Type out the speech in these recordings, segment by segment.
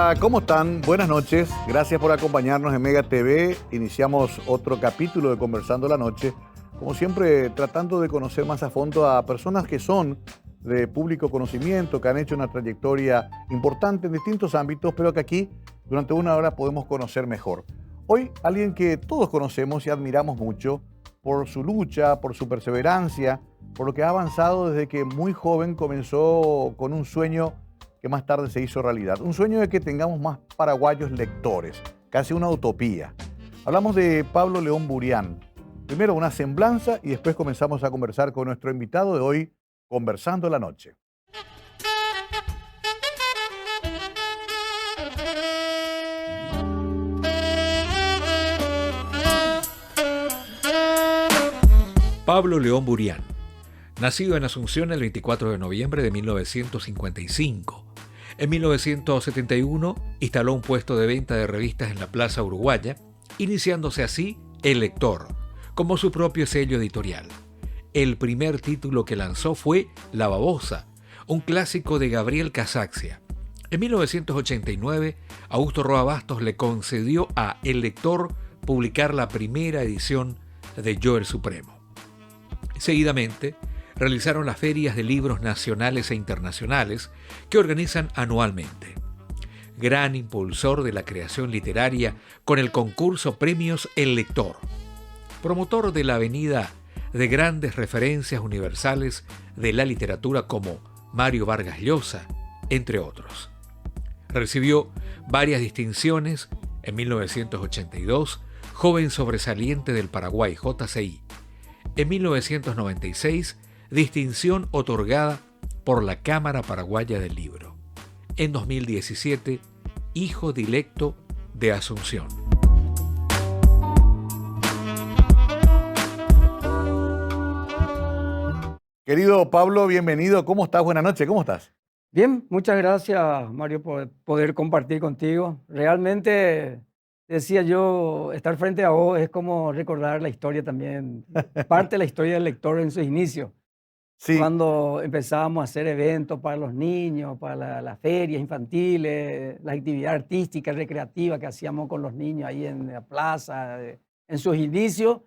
Hola, ¿cómo están? Buenas noches. Gracias por acompañarnos en Mega TV. Iniciamos otro capítulo de Conversando la Noche. Como siempre, tratando de conocer más a fondo a personas que son de público conocimiento, que han hecho una trayectoria importante en distintos ámbitos, pero que aquí, durante una hora, podemos conocer mejor. Hoy, alguien que todos conocemos y admiramos mucho por su lucha, por su perseverancia, por lo que ha avanzado desde que muy joven comenzó con un sueño que más tarde se hizo realidad. Un sueño de que tengamos más paraguayos lectores, casi una utopía. Hablamos de Pablo León Burián. Primero una semblanza y después comenzamos a conversar con nuestro invitado de hoy, Conversando la Noche. Pablo León Burián, nacido en Asunción el 24 de noviembre de 1955. En 1971 instaló un puesto de venta de revistas en la Plaza Uruguaya, iniciándose así El Lector, como su propio sello editorial. El primer título que lanzó fue La Babosa, un clásico de Gabriel Casaxia. En 1989, Augusto Roa Bastos le concedió a El Lector publicar la primera edición de Yo el Supremo. Seguidamente, realizaron las ferias de libros nacionales e internacionales que organizan anualmente. Gran impulsor de la creación literaria con el concurso Premios El Lector. Promotor de la avenida de grandes referencias universales de la literatura como Mario Vargas Llosa, entre otros. Recibió varias distinciones en 1982, joven sobresaliente del Paraguay JCI. En 1996, distinción otorgada por la Cámara Paraguaya del Libro. En 2017, hijo directo de Asunción. Querido Pablo, bienvenido. ¿Cómo estás? Buenas noches. ¿Cómo estás? Bien, muchas gracias, Mario, por poder compartir contigo. Realmente, decía yo, estar frente a vos es como recordar la historia también, parte de la historia del lector en sus inicios. Sí. Cuando empezábamos a hacer eventos para los niños, para las ferias infantiles, la actividad artística, recreativa que hacíamos con los niños ahí en la plaza, en sus inicios,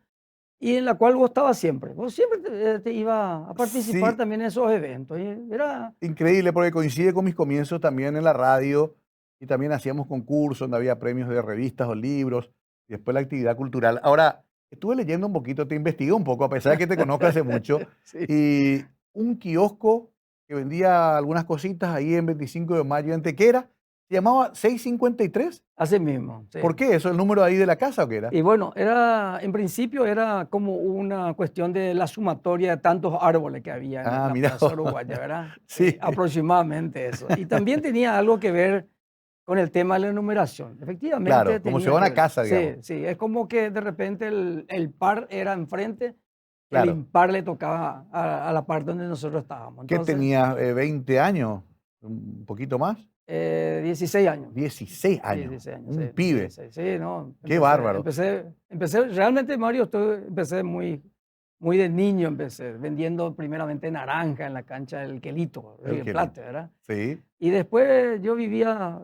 y en la cual vos estabas siempre. Vos siempre te ibas a participar Sí. también en esos eventos. Y era Increíble porque coincide con mis comienzos también en la radio y también hacíamos concursos donde había premios de revistas o libros y después la actividad cultural. Ahora, estuve leyendo un poquito, te investigué un poco, a pesar de que te conozco hace mucho, Sí. y un kiosco que vendía algunas cositas ahí en 25 de mayo en Tequera, se llamaba 653. Así mismo. Sí. ¿Por qué? ¿Eso el número ahí de la casa o qué era? Y bueno, en principio era como una cuestión de la sumatoria de tantos árboles que había en la Mira. Plaza Uruguaya, ¿verdad? Sí. Aproximadamente eso. Y también tenía algo que ver con el tema de la enumeración. Efectivamente. Claro, como si tenía fuera una que ver. casa, Sí, digamos. sí. Es como que de repente el par era enfrente, Claro. el impar le tocaba a la parte donde nosotros estábamos. ¿Qué Entonces, tenía? ¿20 años? ¿Un poquito más? 16 años. 16 años. 16 años, Un sí, pibe. 16, sí, no. Qué bárbaro. Empecé realmente, Mario, empecé muy de niño, empecé vendiendo primeramente naranja en la cancha del Quelito, El Río Quelito. Plata, ¿verdad? Sí. Y después yo vivía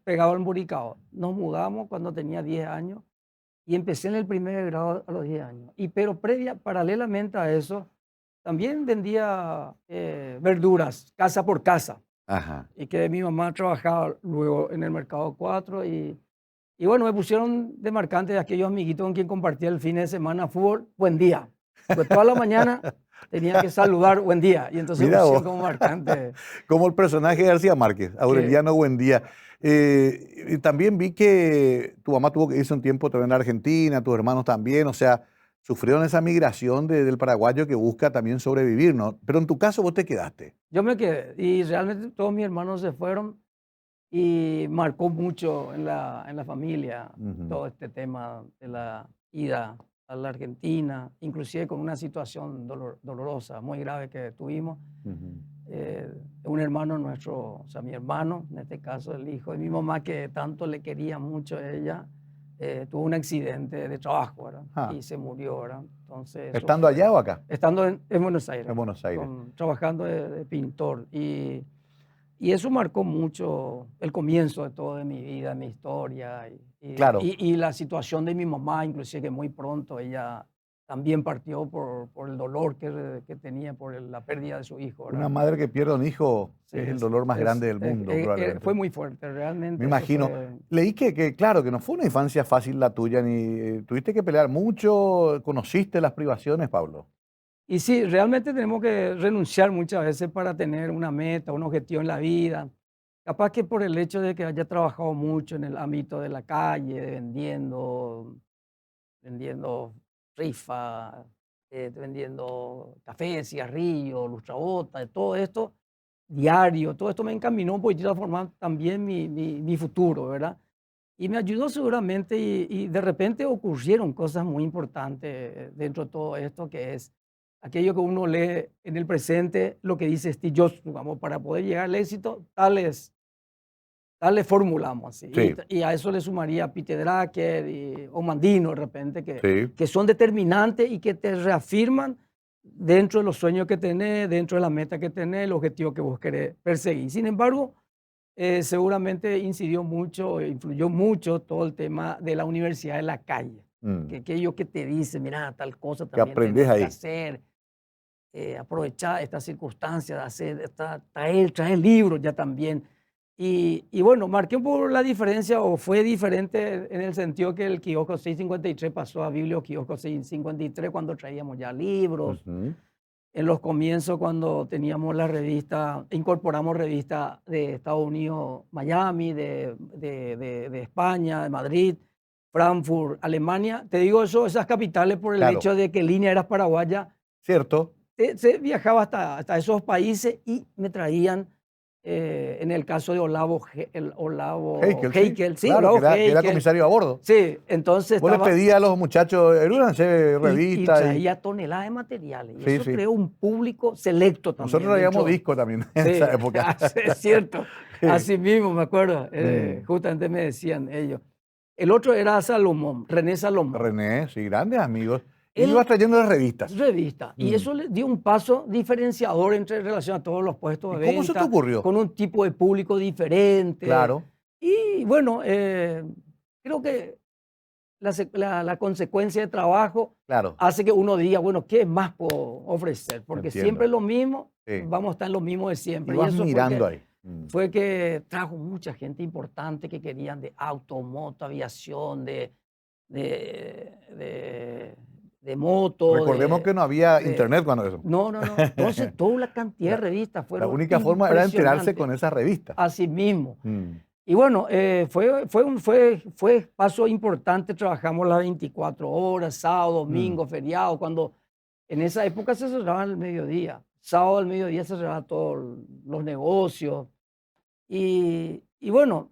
pegado al Buricao. Nos mudamos cuando tenía 10 años y empecé en el primer grado a los 10 años. Pero paralelamente a eso, también vendía verduras, casa por casa. Ajá. Y que mi mamá trabajaba luego en el Mercado 4 y bueno, me pusieron de marcante de aquellos amiguitos con quien compartía el fin de semana fútbol, buen día. Pues toda la mañana tenía que saludar buen día y entonces me Mira pusieron vos. como marcante. Como el personaje de García Márquez, Aureliano Buendía. Y también vi que tu mamá tuvo que irse un tiempo también a Argentina, tus hermanos también, o sea, sufrieron esa migración del paraguayo que busca también sobrevivir, ¿no? Pero en tu caso vos te quedaste. Yo me quedé y realmente todos mis hermanos se fueron y marcó mucho en la familia todo este tema de la ida a la Argentina, inclusive con una situación dolorosa, muy grave que tuvimos. Un hermano nuestro, o sea, mi hermano, en este caso el hijo de mi mamá, que tanto le quería mucho a ella, tuvo un accidente de trabajo, ¿verdad? Y se murió, ¿verdad? Entonces, ¿Estando allá o acá? Estando en Buenos Aires. En Buenos Aires. Trabajando de pintor. Y eso marcó mucho el comienzo de todo de mi vida, mi historia Claro, y la situación de mi mamá, inclusive que muy pronto ella también partió por el dolor que tenía por la pérdida de su hijo, una ¿verdad? madre que pierde a un hijo Sí, es el dolor más grande del mundo, fue probablemente. muy fuerte, Me realmente eso imagino. fue. Leí claro, que no fue una infancia fácil la tuya, ni tuviste que pelear mucho, conociste las privaciones, Pablo. Y sí, realmente tenemos que renunciar muchas veces para tener una meta, un objetivo en la vida. Capaz que por el hecho de que haya trabajado mucho en el ámbito de la calle, de vendiendo rifa, vendiendo café, cigarrillo, lustrabota, de todo esto, diario, todo esto me encaminó un poquito a formar también mi futuro, ¿verdad? Y me ayudó seguramente y de repente ocurrieron cosas muy importantes dentro de todo esto, que es aquello que uno lee en el presente, lo que dice Steve Jobs, digamos, para poder llegar al éxito, tales formulamos así. Sí, Y a eso le sumaría Peter Drucker o Mandino de repente, sí. que son determinantes y que te reafirman dentro de los sueños que tenés, dentro de la meta que tenés, el objetivo que vos querés perseguir. Sin embargo, seguramente incidió mucho, influyó mucho todo el tema de la universidad de la calle. Mm. Que aquello que te dice, mira, tal cosa Que también aprendes tenés que ahí. hacer, aprovechar estas circunstancias, traer libros ya también. Y bueno, marqué un poco la diferencia o fue diferente en el sentido que el kiosco 653 pasó a Biblio kiosco 653 cuando traíamos ya libros. Ujú. En los comienzos, cuando teníamos la revista, incorporamos revistas de Estados Unidos, Miami, de España, de Madrid, Frankfurt, Alemania. Te digo eso, esas capitales por el Claro, hecho de que Línea era paraguaya. cierto. Se viajaba hasta esos países y me traían, en el caso de Olavo Heikel, sí. Heikel, sí, Claro, Olavo que era Heikel. comisario a bordo. Sí, entonces Vos les estaba. pedías a los muchachos, erúdanse Y revistas y... traía toneladas de materiales. Y Sí, eso sí. creó un público selecto Nosotros también traíamos dentro. discos también en Sí, esa época. es cierto. Sí. Así mismo, me acuerdo. Mm. Justamente me decían ellos. El otro era Salomón, René Salomón. René, sí, grandes amigos. Y ibas Él, trayendo las revistas. revista. Y Mm. eso le dio un paso diferenciador en relación a todos los puestos ¿Y de cómo se te venta, ocurrió? con un tipo de público diferente. Claro, Y bueno, creo que la consecuencia de trabajo claro, hace que uno diga, bueno, ¿qué más puedo ofrecer? Porque siempre entiendo. es lo mismo, Sí. vamos a estar en lo mismo de Y siempre. Y vas eso mirando ahí. Mm. fue que trajo mucha gente importante que querían de auto, moto, aviación, de, de, de moto, Recordemos que no había de... internet cuando eso. No, no, no. Entonces, toda la cantidad de La, revistas la fueron única forma era enterarse impresionantes. con esas revistas. Así mismo. Mm. Y bueno, fue paso importante, trabajamos las 24 horas, sábado, Mm. domingo, feriado, cuando en esa época se cerraba al mediodía. Sábado al mediodía se cerraban todos los negocios. Y bueno,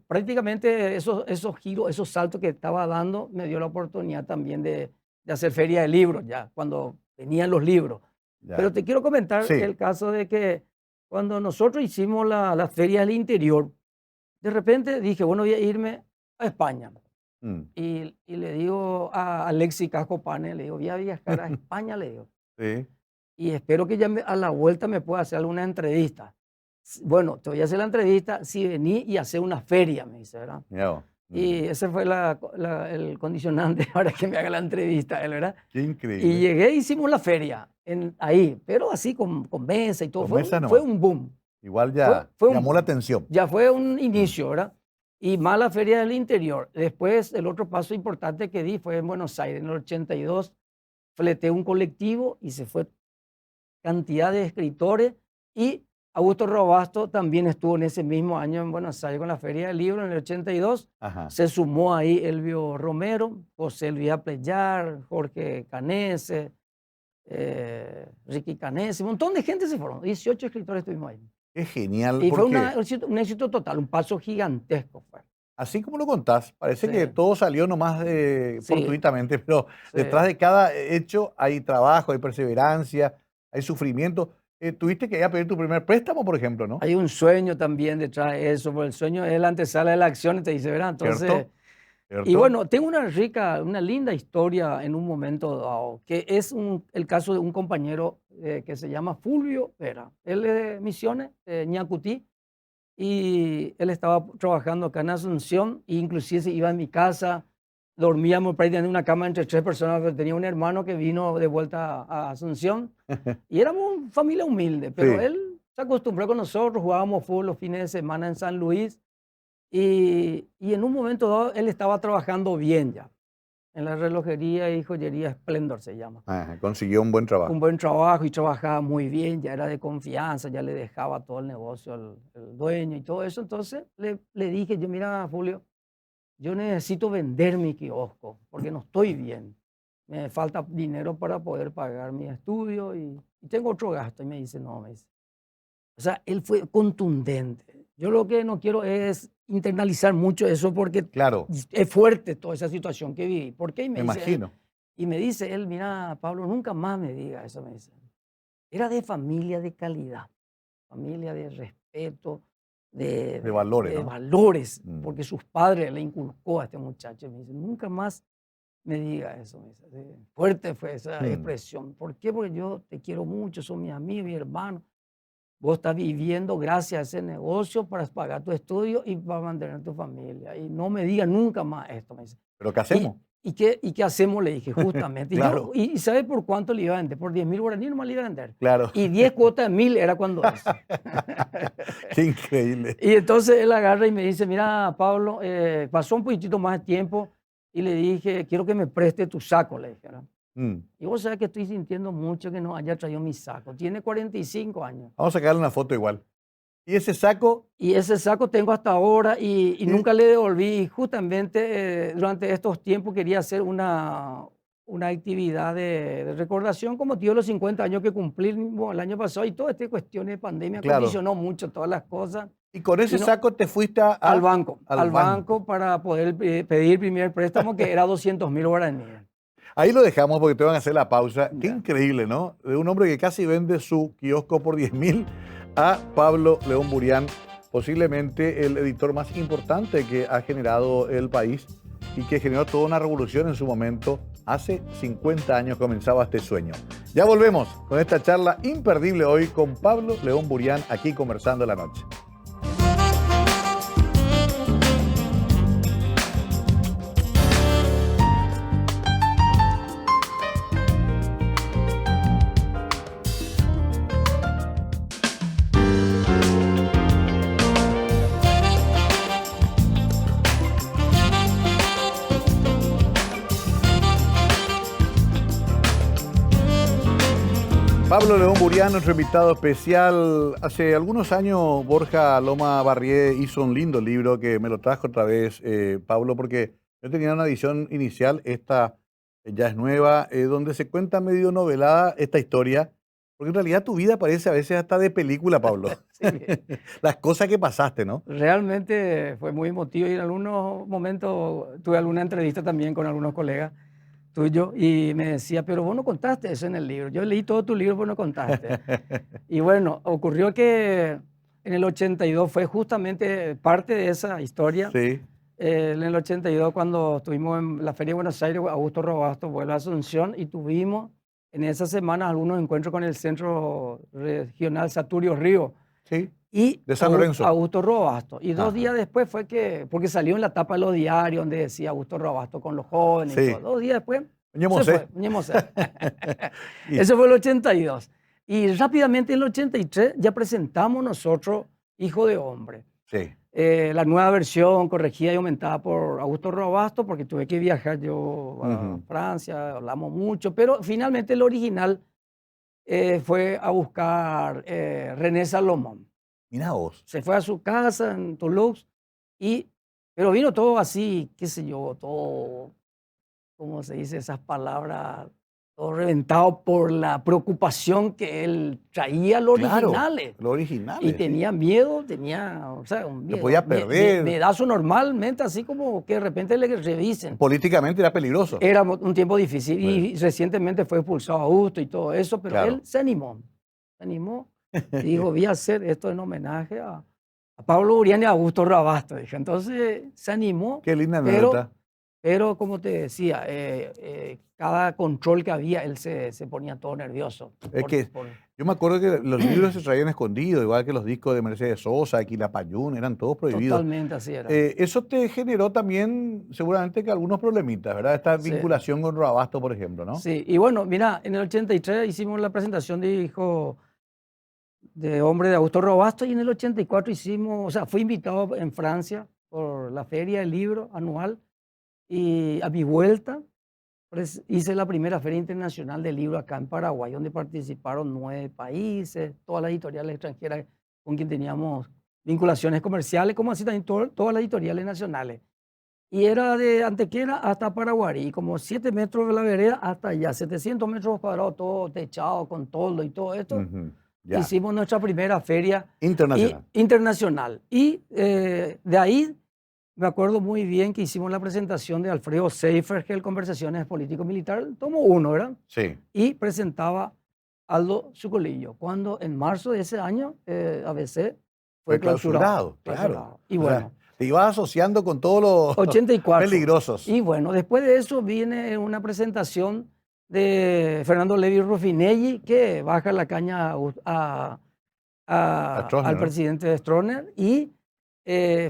prácticamente esos giros, esos saltos que estaba dando, me dio la oportunidad también de hacer feria de libros, ya, cuando venían los libros. Pero Ya. te quiero comentar Sí. el caso de que cuando nosotros hicimos la feria del interior, de repente dije, bueno, voy a irme a España. Mm. Y le digo a Alexis Cascopane, le digo, voy a viajar a España, le digo, Sí. y espero que ya a la vuelta me pueda hacer alguna entrevista. Bueno, te voy a hacer la entrevista si vení y hacer una feria, me dice, ¿verdad? Mirá vos. Y ese fue el condicionante para que me haga la entrevista, él, ¿verdad? Qué Y increíble. llegué, hicimos la feria ahí, pero así con mesa y todo. Con Fue, mesa fue nomás. un boom. Igual ya Fue un llamó la boom. atención. Ya fue un Mm. inicio, ¿verdad? Y más la feria del interior. Después, el otro paso importante que di fue en Buenos Aires. En el 82, fleté un colectivo y se fue cantidad de escritores. Y Augusto Robasto también estuvo en ese mismo año en Buenos Aires con la Feria del Libro en el 82. Ajá. Se sumó ahí Elvio Romero, José Luis Apleyar, Jorge Canese, Ricky Canese, un montón de gente se fueron. 18 escritores estuvimos ahí. Es genial Y fue porque un éxito total, un paso gigantesco fue. así como lo contás, parece Sí, que todo salió nomás sí, fortuitamente, pero sí. detrás de cada hecho hay trabajo, hay perseverancia, hay sufrimiento. Tuviste que ir a pedir tu primer préstamo, por ejemplo, ¿no? Hay un sueño también detrás de eso, porque el sueño es la antesala de la acción, te dice, ¿verdad? Entonces, ¿Cierto? y ¿Cierto? bueno, tengo una linda historia en un momento dado, que es el caso de un compañero que se llama Fulvio Vera. Él es de Misiones, de Ñacutí, y él estaba trabajando acá en Asunción, e inclusive se iba a mi casa, dormíamos prácticamente en una cama entre 3 personas, pero tenía un hermano que vino de vuelta a Asunción, y éramos una familia humilde, pero Sí. él se acostumbró con nosotros, jugábamos fútbol los fines de semana en San Luis, y en un momento dado él estaba trabajando bien ya, en la relojería y joyería Splendor se llama. Ajá, consiguió un buen trabajo. Un buen trabajo y trabajaba muy bien, ya era de confianza, ya le dejaba todo el negocio al dueño y todo eso. Entonces le dije, yo mira, Julio, yo necesito vender mi kiosco porque no estoy bien. Me falta dinero para poder pagar mi estudio y tengo otro gasto. Y me dice, no, me dice. O sea, él fue contundente. Yo lo que no quiero es internalizar mucho eso porque Claro, es fuerte toda esa situación que viví. ¿Por qué? Y me me dice él, imagino. y me dice él, mira, Pablo, nunca más me diga eso, me dice. Era de familia de calidad, familia de respeto, De valores, de ¿no? valores, Mm. porque sus padres le inculcó a este muchacho. Me dice, nunca más me diga eso. Me dice. Fuerte fue esa expresión. ¿Por qué? Porque yo te quiero mucho, son mis amigos, mi hermano. Vos estás viviendo gracias a ese negocio para pagar tu estudio y para mantener tu familia. Y no me digas nunca más esto, me dice. ¿Pero qué hacemos? ¿Y qué hacemos? Le dije, justamente. Claro. ¿Y sabe por cuánto le iba a vender? Por 10.000 guaraníes nomás le iba a vender. Claro. Y 10 cuotas de 1.000 era cuando eso. Qué increíble. Y entonces él agarra y me dice, mira, Pablo, pasó un poquitito más de tiempo y le dije, quiero que me preste tu saco, le dije. ¿No? Mm. Y vos sabés que estoy sintiendo mucho que no haya traído mi saco. Tiene 45 años. Vamos a sacarle una foto igual. ¿Y ese saco? Y ese saco tengo hasta ahora y nunca le devolví. Y justamente durante estos tiempos quería hacer una actividad de recordación como tío los 50 años que cumplí el año pasado y toda esta cuestión de pandemia Claro. condicionó mucho todas las cosas. Y con ese Y no- saco te fuiste Al banco, al banco. para poder pedir el primer préstamo que era 200.000 guaraníes. Ahí lo dejamos porque te van a hacer la pausa. Qué Ya. increíble, ¿no? De un hombre que casi vende su kiosco por 10.000 a Pablo León Burián, posiblemente el editor más importante que ha generado el país y que generó toda una revolución en su momento. Hace 50 años comenzaba este sueño. Ya volvemos con esta charla imperdible hoy con Pablo León Burián, aquí conversando la noche. Pablo León Burián, nuestro invitado especial. Hace algunos años Borja Loma Barrié hizo un lindo libro que me lo trajo otra vez, Pablo, porque yo tenía una edición inicial, esta ya es nueva, donde se cuenta medio novelada esta historia, porque en realidad tu vida parece a veces hasta de película, Pablo. Sí. Las cosas que pasaste, ¿no? Realmente fue muy emotivo y en algunos momentos tuve alguna entrevista también con algunos colegas tuyos y me decía, pero vos no contaste eso en el libro. Yo leí todo tu libro, pero no contaste. Y bueno, ocurrió que en el 82 fue justamente parte de esa historia. Sí, En el 82 cuando estuvimos en la Feria de Buenos Aires, Augusto Robasto vuelve a Asunción y tuvimos en esas semanas algunos encuentros con el Centro Regional Saturio Río. sí. Y De San Lorenzo. Augusto Robasto. Y 2 Ajá. días después fue que, porque salió en la tapa de los diarios donde decía Augusto Robasto con los jóvenes Sí. y todo. 2 días después Ñemosé. se fue. Ñemosé. Y- Eso fue el 82. Y rápidamente en el 83 ya presentamos nosotros Hijo de Hombre. Sí, La nueva versión corregida y aumentada por Augusto Robasto porque tuve que viajar yo a Ujú. Francia, hablamos mucho, pero finalmente el original fue a buscar René Salomón. mira vos. Se fue a su casa en Toulouse, pero vino todo así, qué sé yo, todo, ¿cómo se dice esas palabras? Todo reventado por la preocupación que él traía a los Claro, originales. los originales. Y sí. tenía miedo, o sea, un Se miedo. podía perder. Miedazo normalmente, así como que de repente le revisen. Políticamente era peligroso. Era un tiempo difícil Bueno. y recientemente fue expulsado Augusto y todo eso, pero Claro. él se animó y dijo, voy a hacer esto en homenaje a Pablo Burián y a Augusto Robasto. Dije. Entonces se animó, Qué linda pero, anécdota. Pero como te decía, cada control que había, él se ponía todo nervioso. Es que yo me acuerdo que los libros se traían escondidos, igual que los discos de Mercedes Sosa, de Quilapayún, eran todos prohibidos. Totalmente así era. Eso te generó también seguramente que algunos problemitas, ¿verdad? Esta Sí. vinculación con Roabasto, por ejemplo, ¿no? Sí, y bueno, mira, en el 83 hicimos la presentación de Hijo de Hombre de Augusto Robasto y en el 84 hicimos, o sea, fui invitado en Francia por la Feria del Libro anual y a mi vuelta hice la primera Feria Internacional del Libro acá en Paraguay, donde participaron 9 países, todas las editoriales extranjeras con quien teníamos vinculaciones comerciales, como así también todas las editoriales nacionales. Y era de Antequera hasta Paraguarí, como 7 metros de la vereda hasta allá, 700 metros cuadrados, todo techado, con toldo y todo esto. Ya. Hicimos nuestra primera feria Internacional. internacional. Y de ahí me acuerdo muy bien que hicimos la presentación de Alfredo Seifer, que es el Conversaciones Político-Militar, tomo 1, ¿verdad? Sí. Y presentaba Aldo Zucolillo, cuando en marzo de ese año ABC fue clausurado. Claro. Y O bueno. sea, te ibas asociando con todos los 84. peligrosos. Y bueno, después de eso viene una presentación de Fernando Levi Ruffinelli, que baja la caña Stroessner, al ¿no? presidente Stroessner, y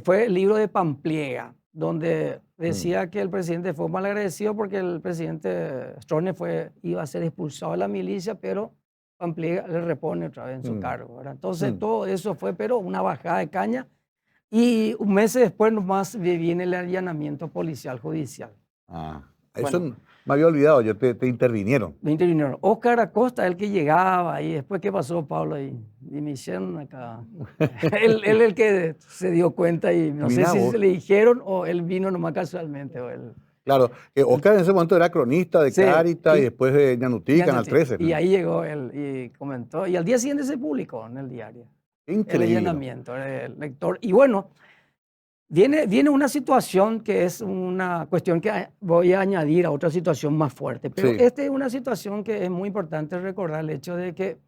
fue el libro de Pampliega, donde decía que el presidente fue mal agradecido porque el presidente Stroessner iba a ser expulsado de la milicia, pero Pampliega le repone otra vez en su cargo, ¿verdad? Entonces todo eso fue, pero una bajada de caña. Y un mes después nomás viene el allanamiento policial judicial. Eso Bueno, me había olvidado, te intervinieron. me intervinieron. Oscar Acosta, el que llegaba, y después, ¿qué pasó, Pablo? Y me hicieron acá. él el que se dio cuenta y no sé si se le dijeron o él vino nomás casualmente. Claro, Oscar en ese momento era cronista de Cáritas y después de Ñanutí, Canal 13. Y ahí llegó él y comentó. Y al día siguiente se publicó en el diario. Increíble. El allanamiento, el lector. Y bueno, viene una situación que es una cuestión que voy a añadir a otra situación más fuerte. Pero esta es una situación que es muy importante recordar, el hecho de que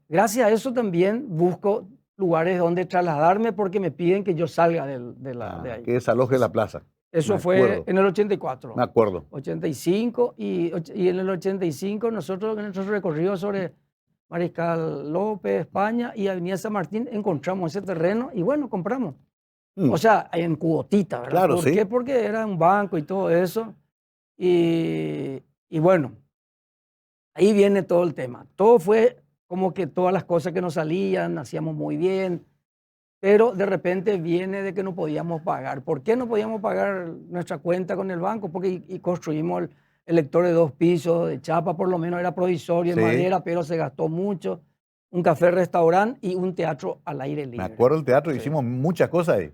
gracias a eso también busco lugares donde trasladarme porque me piden que yo salga de ahí. Que desaloje la plaza. Eso fue en el 84. Me acuerdo. 85 y en el 85 nosotros en nuestro recorrido sobre Mariscal López, España y Avenida San Martín encontramos ese terreno y bueno, compramos. O sea, en cuotita, ¿verdad? Claro, ¿Por qué? Porque era un banco y todo eso. Y bueno, ahí viene todo el tema. Todo fue como que todas las cosas que nos salían, hacíamos muy bien, pero de repente viene de que no podíamos pagar. ¿Por qué no podíamos pagar nuestra cuenta con el banco? Porque construimos el lector de 2 pisos, de chapa, por lo menos era provisorio, en madera, pero se gastó mucho. Un café-restaurante y un teatro al aire libre. Me acuerdo del teatro, hicimos muchas cosas ahí.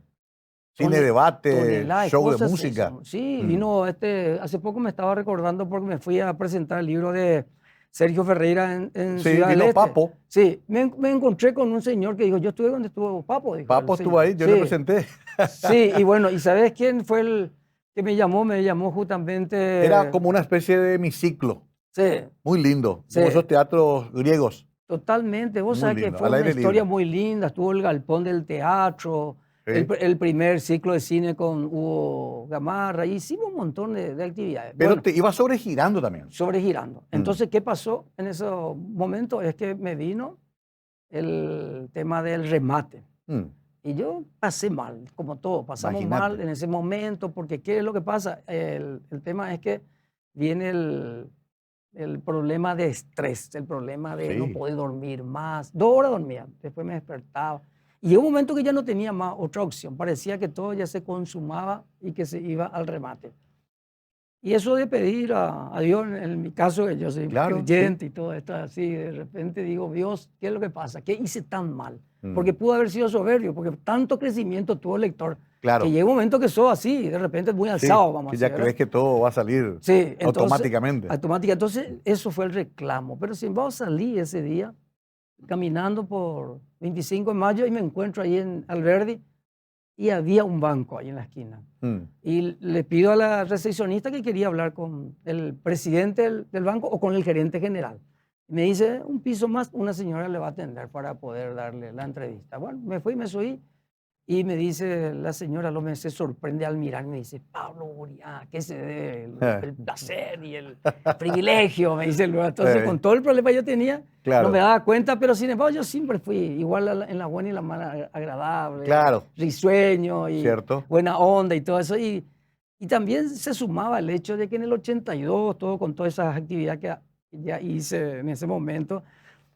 Cine, debate, show de música. Sí, vino hace poco me estaba recordando porque me fui a presentar el libro de Sergio Ferreira en Ciudad del Este. Papo. Sí, me encontré con un señor que dijo, yo estuve donde estuvo Papo. Dijo, Papo estuvo ahí, yo le presenté. Sí, y bueno, ¿y sabes quién fue el que me llamó? Me llamó justamente... Era como una especie de hemiciclo. Sí. Muy lindo, como esos teatros griegos. Totalmente, vos sabés que fue una historia muy linda, estuvo el galpón del teatro, el primer ciclo de cine con Hugo Gamarra, hicimos un montón de actividades. Pero te iba sobregirando también. Sobregirando. Entonces, ¿qué pasó en ese momento? Es que me vino el tema del remate. Y yo pasé mal, como todo, pasamos mal en ese momento, porque ¿qué es lo que pasa? El tema es que viene el problema de estrés, el problema de no poder dormir más. 2 horas dormía, después me despertaba. Y llegó un momento que ya no tenía más otra opción. Parecía que todo ya se consumaba y que se iba al remate. Y eso de pedir a Dios, en mi caso, que yo soy creyente y todo esto así, de repente digo, Dios, ¿qué es lo que pasa? ¿Qué hice tan mal? Porque pudo haber sido soberbio, porque tanto crecimiento tuvo el lector. Que llega un momento que sos así, de repente muy alzado, vamos a decir. Ya crees que todo va a salir automáticamente. Entonces, eso fue el reclamo. Pero sin embargo, salí ese día caminando por 25 de mayo y me encuentro ahí en Alberdi y había un banco ahí en la esquina. Y le pido a la recepcionista que quería hablar con el presidente del banco o con el gerente general. Me dice, un piso más, una señora le va a atender para poder darle la entrevista. Bueno, me fui, me subí Y me dice la señora, se sorprende al mirar, me dice, Pablo Burián, ¿qué se debe? El placer y el privilegio, me dice luego. Entonces, con todo el problema que yo tenía, no me daba cuenta, pero sin embargo yo siempre fui igual en la buena y la mala, agradable, risueño y buena onda y todo eso. Y también se sumaba el hecho de que en el 82, con todas esas actividades que ya hice en ese momento,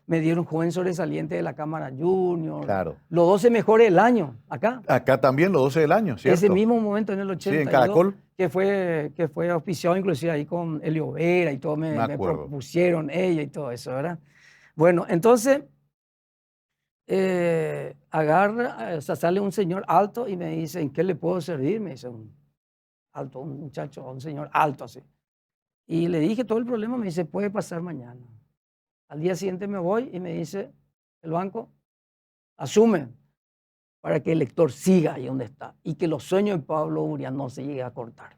me dieron joven sobresaliente de la Cámara Junior. Los 12 mejores del año, acá. Acá también los 12 del año, ¿cierto? Ese mismo momento en el 82. Sí, en Caracol. Que fue auspiciado inclusive ahí con Elio Vera y todo, me propusieron ella y todo eso, ¿verdad? Bueno, entonces, sale un señor alto y me dice, ¿en qué le puedo servir? Me dice un muchacho, un señor alto así. Y le dije todo el problema, me dice, puede pasar mañana. Al día siguiente me voy y me dice, el banco asume para que el lector siga ahí donde está y que los sueños de Pablo Burián no se lleguen a cortar.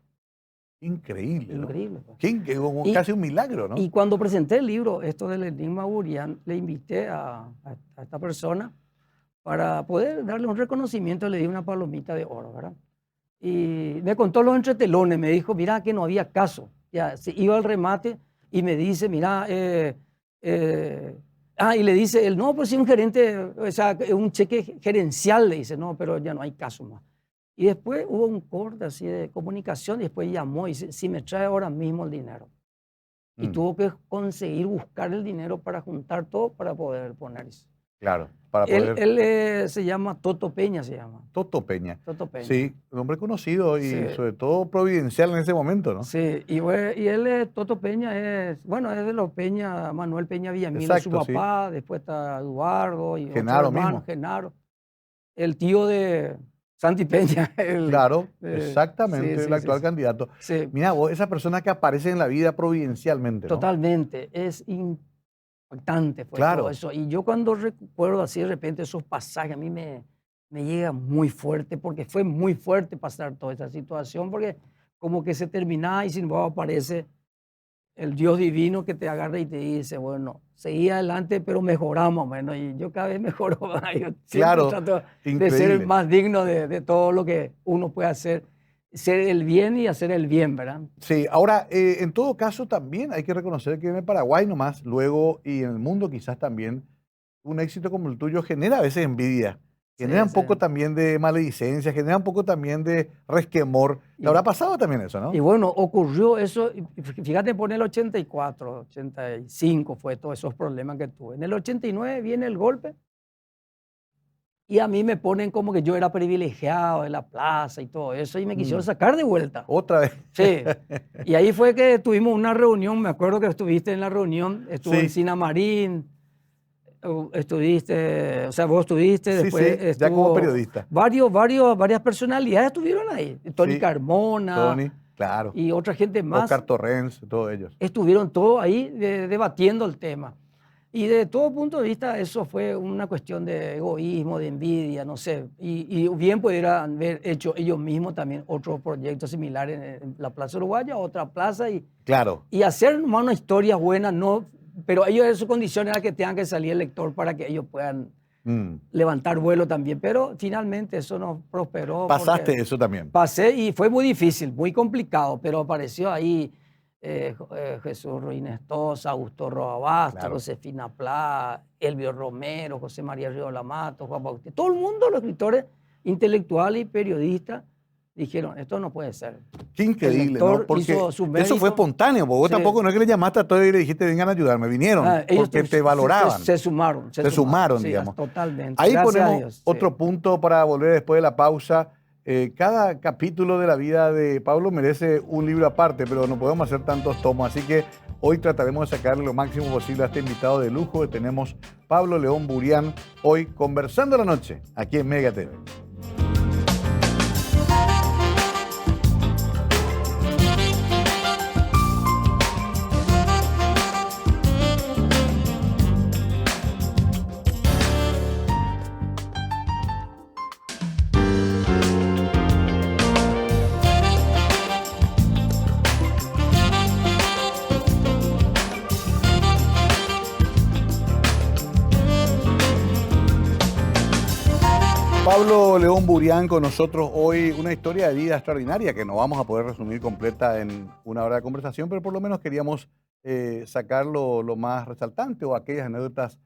Increíble, ¿no? Increíble. Pues. Casi un milagro, ¿no? Y cuando presenté el libro, esto del Enigma Burián, le invité a esta persona para poder darle un reconocimiento, le di una palomita de oro, ¿verdad? Y me contó los entretelones, me dijo, mira que no había caso. Ya, se iba al remate y me dice, mira, y le dice él, no, pues sí, un gerente, o sea, un cheque gerencial, le dice, no, pero ya no hay caso más. Y después hubo un corte así de comunicación y después llamó y dice, si me trae ahora mismo el dinero. Y tuvo que conseguir buscar el dinero para juntar todo para poder poner eso. Claro, para poder... Él se llama Toto Peña, se llama. Toto Peña. Toto Peña. Sí, un hombre conocido y sobre todo providencial en ese momento, ¿no? Sí, y él, Toto Peña, es de los Peña, Manuel Peña Villamil, su papá, después está Eduardo y Genaro otro hermano, mismo. Genaro, el tío de Santi Peña. Claro, exactamente, el actual candidato. Sí. Mira, vos, esa persona que aparece en la vida providencialmente, ¿no? Totalmente, es impactante todo eso. Y yo cuando recuerdo así de repente esos pasajes, a mí me llega muy fuerte, porque fue muy fuerte pasar toda esta situación, porque como que se terminaba y sin embargo aparece el Dios divino que te agarra y te dice, bueno, seguí adelante, pero mejoramos, bueno, y yo cada vez mejoro más. Yo siempre trato de ser el más digno de todo lo que uno puede hacer, ser el bien y hacer el bien, ¿verdad? Sí, ahora, en todo caso también hay que reconocer que en el Paraguay nomás, luego y en el mundo quizás también, un éxito como el tuyo genera a veces envidia, genera un poco también de maledicencia, genera un poco también de resquemor. ¿Te habrá pasado también eso, no? Y bueno, ocurrió eso, fíjate, por el 84, 85 fue todos esos problemas que tuve. En el 89 viene el golpe y a mí me ponen como que yo era privilegiado de la plaza y todo eso y me quisieron sacar de vuelta. ¿Otra vez? Sí. Y ahí fue que tuvimos una reunión, me acuerdo que estuviste en la reunión, estuve en Sinamarín. Estuviste, o sea, vos estuviste, después ya como periodista. Varias personalidades estuvieron ahí. Tony Carmona. Tony, claro. Y otra gente más. Oscar Torrens, todos ellos. Estuvieron todos ahí debatiendo el tema. Y de todo punto de vista eso fue una cuestión de egoísmo, de envidia, no sé. Y bien pudieran haber hecho ellos mismos también otros proyectos similares en la Plaza Uruguaya, otra plaza. Y hacer nomás una historia buena, no... Pero ellos en su condición era que tengan que salir el lector para que ellos puedan levantar vuelo también. Pero finalmente eso no prosperó. ¿Pasaste eso también? Pasé y fue muy difícil, muy complicado, pero apareció ahí Jesús Ruinestosa, Augusto Roabasta, Josefina Plá, Elvio Romero, José María Río Lamato, Juan Bautista. Todo el mundo, los escritores intelectuales y periodistas, dijeron, esto no puede ser. Qué increíble, ¿no? Porque eso fue espontáneo, porque vos tampoco no es que le llamaste a todos y le dijiste, vengan a ayudarme, vinieron, porque te valoraban. Se sumaron. Se sumaron, digamos. Totalmente. Ahí ponemos otro punto para volver después de la pausa. Cada capítulo de la vida de Pablo merece un libro aparte, pero no podemos hacer tantos tomos, así que hoy trataremos de sacarle lo máximo posible a este invitado de lujo. Tenemos Pablo León Burián, hoy conversando la noche, aquí en Mega TV. Pablo León Burián con nosotros hoy, una historia de vida extraordinaria que no vamos a poder resumir completa en una hora de conversación, pero por lo menos queríamos sacar lo más resaltante o aquellas anécdotas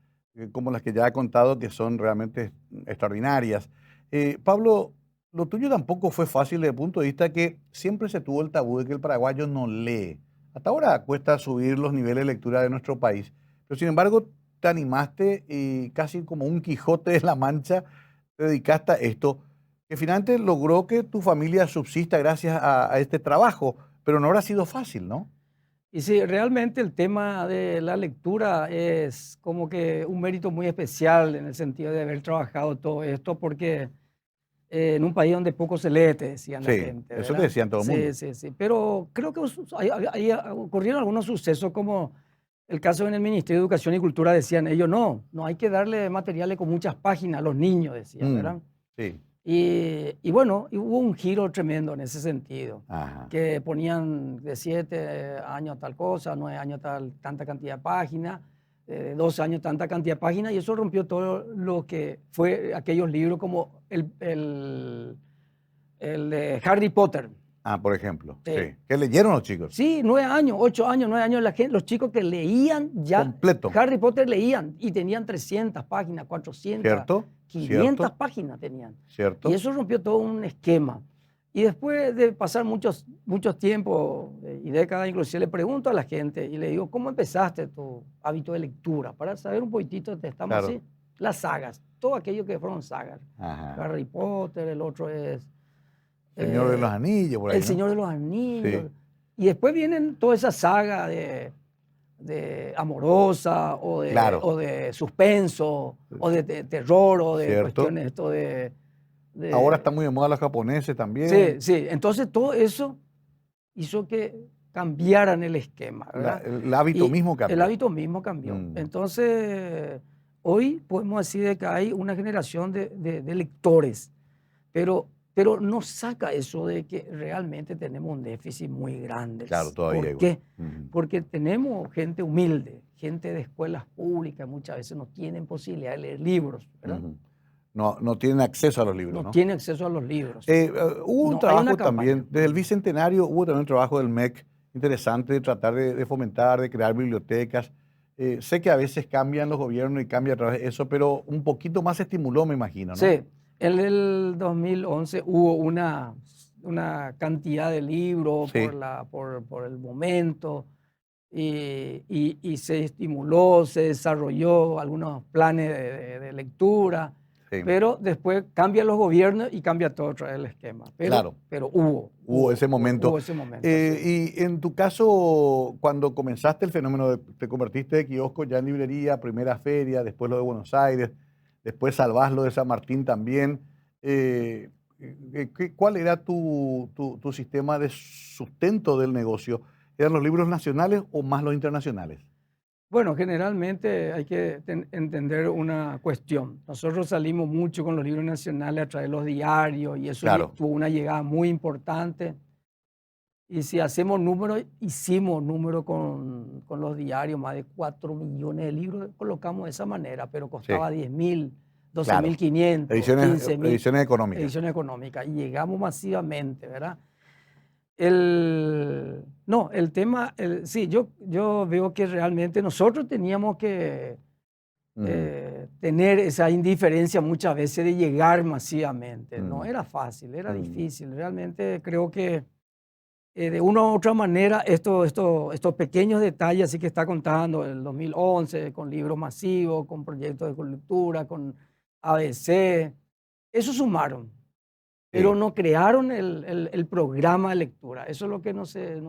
como las que ya he contado que son realmente extraordinarias. Pablo, lo tuyo tampoco fue fácil desde el punto de vista que siempre se tuvo el tabú de que el paraguayo no lee. Hasta ahora cuesta subir los niveles de lectura de nuestro país, pero sin embargo te animaste y casi como un Quijote de la Mancha te dedicaste a esto, que finalmente logró que tu familia subsista gracias a este trabajo, pero no habrá sido fácil, ¿no? Y sí, realmente el tema de la lectura es como que un mérito muy especial en el sentido de haber trabajado todo esto, porque en un país donde poco se lee, te decían la Sí, gente, eso te ¿verdad? decían todo el mundo. Sí, sí, sí. Pero creo que ahí ocurrieron algunos sucesos como el caso en el Ministerio de Educación y Cultura, decían ellos, no hay que darle materiales con muchas páginas a los niños, decían, ¿verdad? Sí, Y bueno, y hubo un giro tremendo en ese sentido, ajá, que ponían de 7 años tal cosa, 9 años tanta cantidad de páginas, 12 años tanta cantidad de páginas, y eso rompió todo lo que fue aquellos libros como el de Harry Potter. por ejemplo, Sí. sí. ¿Qué leyeron los chicos? Sí, 9 años, 8 años, 9 años, los chicos que leían ya Completo. Harry Potter leían y tenían 300 páginas, 400, ¿Cierto? 500 ¿Cierto? páginas tenían. ¿Cierto? Y eso rompió todo un esquema. Y después de pasar muchos tiempos y décadas, inclusive le pregunto a la gente y le digo, ¿cómo empezaste tu hábito de lectura? Para saber un poquitito, estamos Claro. así. Las sagas, todo aquello que fueron sagas. Ajá. Harry Potter, el otro es... Señor de los Anillos, por ahí, El ¿no? Señor de los Anillos. Sí. Y después vienen toda esa saga de amorosa Claro. o de suspenso o de terror o de Cierto. cuestiones esto de... Ahora está muy de moda los japoneses también. Sí, sí. Entonces todo eso hizo que cambiaran el esquema, ¿verdad? El hábito Y mismo cambió. El hábito mismo cambió. Entonces, hoy podemos decir de que hay una generación de lectores, pero no saca eso de que realmente tenemos un déficit muy grande. Claro, todavía ¿Por igual. qué? Porque tenemos gente humilde, gente de escuelas públicas, muchas veces no tienen posibilidad de leer libros, ¿verdad? No tienen acceso a los libros, ¿no? Tienen acceso a los libros. Hubo un No, hay trabajo una también, campaña. desde el Bicentenario hubo también un trabajo del MEC interesante de tratar de fomentar, de crear bibliotecas. Sé que a veces cambian los gobiernos y cambia a través de eso, pero un poquito más se estimuló, me imagino, ¿no? Sí, en el 2011 hubo una cantidad de libros Sí. por el momento y se estimuló, se desarrolló algunos planes de lectura, Sí. pero después cambian los gobiernos y cambia todo otra vez el esquema. Claro. Pero hubo ese momento. Hubo ese momento. Sí. Y en tu caso, cuando comenzaste el fenómeno, te convertiste de kiosco ya en librería, primera feria, después lo de Buenos Aires, después salvás lo de San Martín también. ¿Cuál era tu sistema de sustento del negocio? ¿Eran los libros nacionales o más los internacionales? Bueno, generalmente hay que entender una cuestión. Nosotros salimos mucho con los libros nacionales a través de los diarios y eso Claro. tuvo una llegada muy importante. Y si hacemos números, hicimos números con los diarios, más de 4 millones de libros colocamos de esa manera, pero costaba 10.000, 12.500, Ediciones 15.000. ediciones económicas. Ediciones económicas. Y llegamos masivamente, ¿verdad? Sí, yo veo que realmente nosotros teníamos que tener esa indiferencia muchas veces de llegar masivamente. No era fácil, era difícil. Realmente creo que de una u otra manera estos pequeños detalles, así que está contando el 2011 con libros masivos, con proyectos de colectura, con ABC, eso sumaron. Pero no crearon el programa de lectura. Eso es lo que no se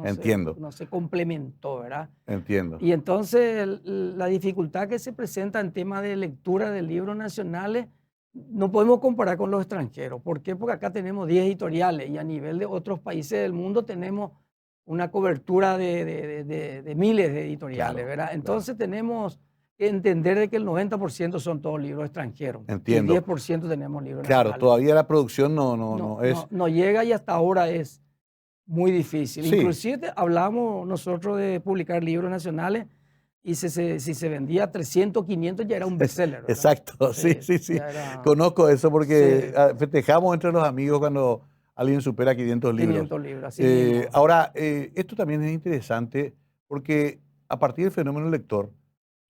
complementó, ¿verdad? Entiendo. Y entonces la dificultad que se presenta en tema de lectura de libros nacionales no podemos comparar con los extranjeros. ¿Por qué? Porque acá tenemos 10 editoriales y a nivel de otros países del mundo tenemos una cobertura de miles de editoriales, Claro, ¿verdad? Entonces tenemos que entender de que el 90% son todos libros extranjeros. Entiendo. Y el 10% tenemos libros Claro, nacionales. todavía la producción no es... No llega y hasta ahora es muy difícil. Sí. Inclusive hablamos nosotros de publicar libros nacionales y si se vendía 300, 500 ya era un bestseller, ¿verdad? Exacto, sí. Era, Conozco eso porque sí, festejamos entre los amigos cuando alguien supera 500 libros. 500 libros, así mismo. Ahora, esto también es interesante porque a partir del fenómeno lector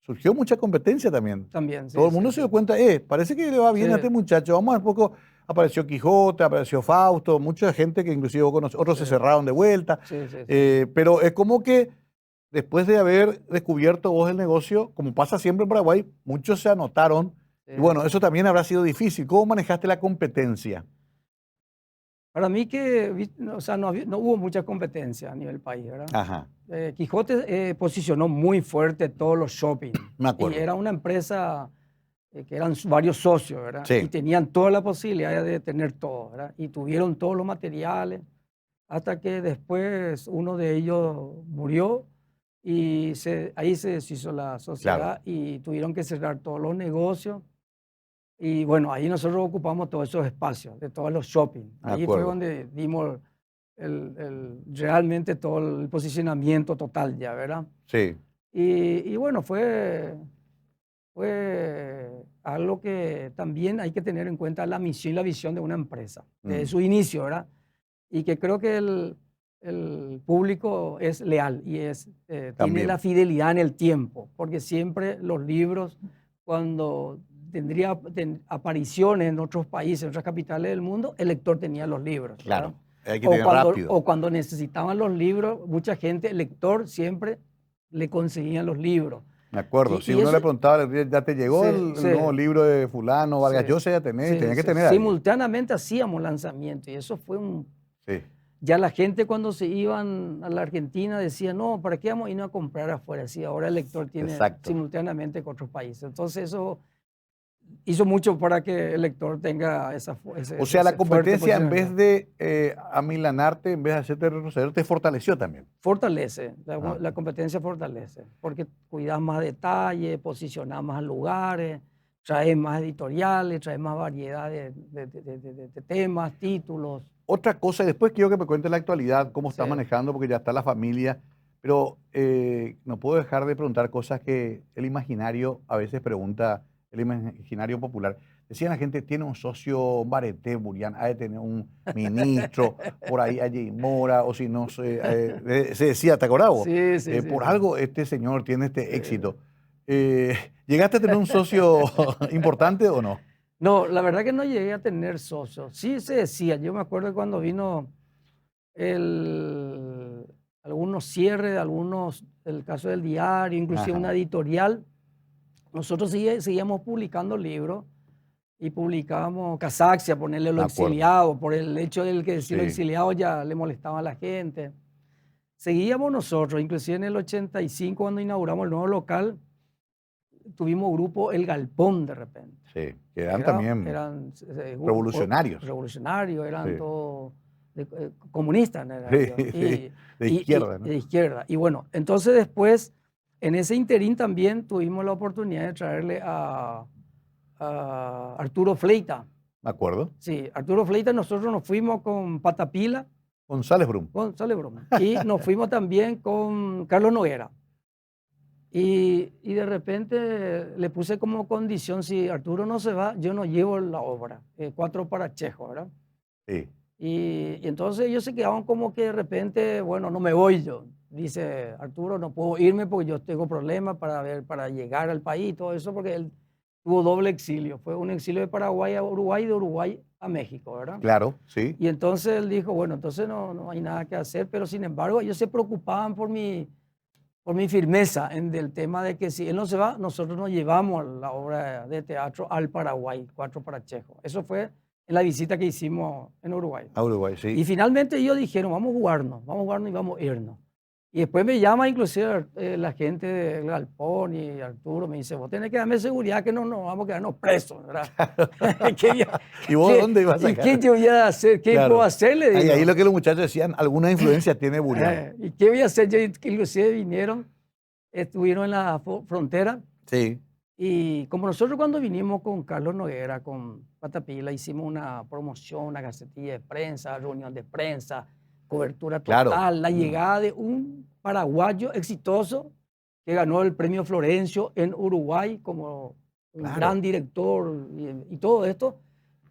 surgió mucha competencia también. También, sí. Todo el mundo se dio cuenta, parece que le va bien a este muchacho. Vamos a ver un poco, apareció Quijote, apareció Fausto, mucha gente que inclusive vos conocés, otros se cerraron de vuelta. Pero es como que después de haber descubierto vos el negocio, como pasa siempre en Paraguay, muchos se anotaron. Y bueno, eso también habrá sido difícil. ¿Cómo manejaste la competencia? Para mí o sea, no hubo mucha competencia a nivel país, ¿verdad? Ajá. Quijote posicionó muy fuerte todos los shopping. Me acuerdo. Y era una empresa que eran varios socios, ¿verdad? Sí. Y tenían toda la posibilidad de tener todo, ¿verdad? Y tuvieron todos los materiales hasta que después uno de ellos murió y ahí se deshizo la sociedad. Claro. Y tuvieron que cerrar todos los negocios. Y bueno, ahí nosotros ocupamos todos esos espacios de todos los shopping. Ahí fue donde dimos realmente todo el posicionamiento total ya, ¿verdad? Sí. Y bueno, fue algo que también hay que tener en cuenta, la misión y la visión de una empresa, de su inicio, ¿verdad? Y que creo que el público es leal y tiene la fidelidad en el tiempo, porque siempre los libros, cuando tendría apariciones en otros países, en otras capitales del mundo, el lector tenía los libros. Claro, ¿verdad? hay que tener rápido. O cuando necesitaban los libros, mucha gente, el lector siempre le conseguían los libros. Me acuerdo, si uno le preguntaba, ya te llegó el nuevo libro de fulano, Vargas Llosa, ya tenés, tenía que tener ahí. Simultáneamente hacíamos lanzamiento y eso fue un... Sí. Ya la gente cuando se iban a la Argentina decía, no, ¿para qué vamos a irnos a comprar afuera? Sí, ahora el lector tiene simultáneamente con otros países. Entonces eso hizo mucho para que el lector tenga o sea, la competencia en vez de amilanarte, en vez de hacerte retroceder, te fortaleció también. Fortalece, la competencia fortalece, porque cuidas más detalles, posicionas más lugares, traes más editoriales, traes más variedad de temas, títulos. Otra cosa, y después quiero que me cuentes la actualidad, cómo estás manejando, porque ya está la familia, pero no puedo dejar de preguntar cosas que el imaginario a veces pregunta, el imaginario popular. Decían la gente, tiene un socio, un Bareté, Burián, ha de tener un ministro, por ahí allí Mora, o si no, se decía, ¿te acordás vos? Sí, por algo este señor tiene este éxito. ¿Llegaste a tener un socio importante o no? No, la verdad que no llegué a tener socios. Sí se decía, yo me acuerdo cuando vino algunos cierres, el caso del diario, inclusive una editorial, nosotros seguíamos publicando libros y publicábamos Casaxia, ponerle lo exiliado, por el hecho del que decir lo exiliado ya le molestaba a la gente. Seguíamos nosotros, inclusive en el 85 cuando inauguramos el nuevo local, tuvimos grupo El Galpón de repente. Sí, que eran revolucionarios. Revolucionarios, eran todos comunistas. De izquierda. De izquierda. Y bueno, entonces después, en ese interín también tuvimos la oportunidad de traerle a Arturo Fleita. ¿Me acuerdo? Sí, Arturo Fleita, nosotros nos fuimos con Patapila. González Brum. Y nos fuimos también con Carlos Noguera. Y de repente le puse como condición, si Arturo no se va, yo no llevo la obra, 4 para Chejo, ¿verdad? Sí. Y entonces ellos se quedaban como que de repente, bueno, no me voy yo. Dice Arturo, no puedo irme porque yo tengo problemas para llegar al país y todo eso, porque él tuvo doble exilio. Fue un exilio de Paraguay a Uruguay y de Uruguay a México, ¿verdad? Claro, sí. Y entonces él dijo, bueno, entonces no hay nada que hacer, pero sin embargo ellos se preocupaban por mi firmeza en el tema de que si él no se va, nosotros nos llevamos la obra de teatro al Paraguay, 4 para Chejo. Eso fue en la visita que hicimos en Uruguay. A Uruguay, sí. Y finalmente ellos dijeron, vamos a jugarnos y vamos a irnos. Y después me llama inclusive la gente del Galpón y Arturo, me dice, vos tenés que darme seguridad que no nos vamos a quedarnos presos, ¿verdad? ¿Y vos dónde ibas a sacar? ¿Y qué yo voy a hacer? ¿Qué puedo hacerle? Ahí lo que los muchachos decían, alguna influencia tiene Burián. ¿Y qué voy a hacer? Yo, inclusive vinieron, estuvieron en la frontera. Sí. Y como nosotros cuando vinimos con Carlos Noguera, con Patapila, hicimos una promoción, una gacetilla de prensa, reunión de prensa, cobertura total, la llegada de un paraguayo exitoso que ganó el premio Florencio en Uruguay como un gran director y todo esto,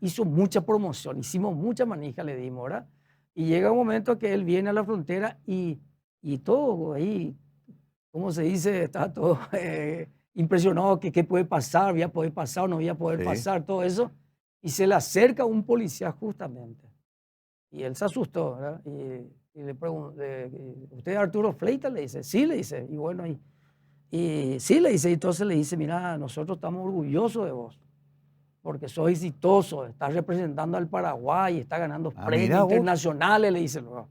hizo mucha promoción, hicimos mucha manija, le dimos, ¿verdad? Y llega un momento que él viene a la frontera y todo ahí, ¿cómo se dice? Está todo impresionado que qué puede pasar, voy a poder pasar o no voy a poder pasar, todo eso. Y se le acerca un policía justamente. Y él se asustó, ¿verdad? Y le pregunta, ¿usted es Arturo Fleitas? Le dice, sí, le dice. Y bueno, y sí, le dice. Y entonces le dice, mira, nosotros estamos orgullosos de vos, porque sos exitoso, estás representando al Paraguay, está ganando premios internacionales, le dice luego.